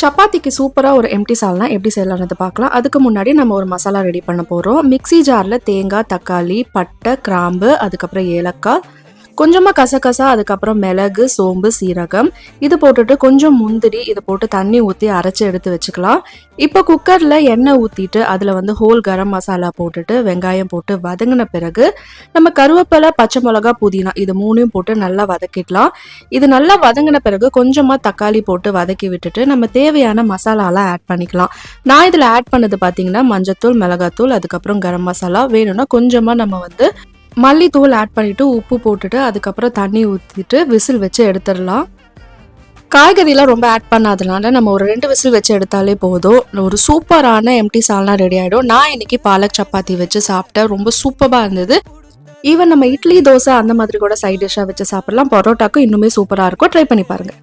சப்பாத்திக்கு சூப்பராக ஒரு எம்டி சால்னா எப்படி செய்யலாம்னு பார்க்கலாம். அதுக்கு முன்னாடி நம்ம ஒரு மசாலா ரெடி பண்ண போகிறோம். மிக்ஸி ஜாரில் தேங்காய், தக்காளி, பட்டை, கிராம்பு, அதுக்கப்புறம் ஏலக்காய், கொஞ்சமாக கசகசா, அதுக்கப்புறம் மிளகு, சோம்பு, சீரகம் இது போட்டுட்டு கொஞ்சம் முந்திரி இதை போட்டு தண்ணி ஊற்றி அரைச்சி எடுத்து வச்சுக்கலாம். இப்போ குக்கரில் எண்ணெய் ஊற்றிட்டு அதில் ஹோல் கரம் மசாலா போட்டுட்டு வெங்காயம் போட்டு வதங்கின பிறகு நம்ம கருவேப்பிலை, பச்சை மிளகா, புதினா இது மூணையும் போட்டு நல்லா வதக்கிடலாம். இது நல்லா வதங்கின பிறகு கொஞ்சமாக தக்காளி போட்டு வதக்கி விட்டுட்டு நம்ம தேவையான மசாலாலாம் ஆட் பண்ணிக்கலாம். நான் இதில் ஆட் பண்ணது பார்த்தீங்கன்னா மஞ்சத்தூள், மிளகாத்தூள், அதுக்கப்புறம் கரம் மசாலா, வேணும்னா கொஞ்சமாக நம்ம மல்லித்தூள் ஆட் பண்ணிவிட்டு உப்பு போட்டுட்டு அதுக்கப்புறம் தண்ணி ஊற்றிட்டு விசில் வச்சு எடுத்துடலாம். காய்கறிலாம் ரொம்ப ஆட் பண்ணாதனால நம்ம ஒரு 2 விசில் வச்சு எடுத்தாலே போதும். ஒரு சூப்பரான எம்டி சால்னா ரெடி ஆகிடும். நான் இன்னைக்கு பாலக் சப்பாத்தி வச்சு சாப்பிட்டேன். ரொம்ப சூப்பராக இருந்தது. ஈவன் நம்ம இட்லி, தோசை அந்த மாதிரி கூட சைட் டிஷ்ஷாக வச்சு சாப்பிடலாம். பரோட்டாக்கும் இன்னுமே சூப்பராக இருக்கும். ட்ரை பண்ணி பாருங்கள்.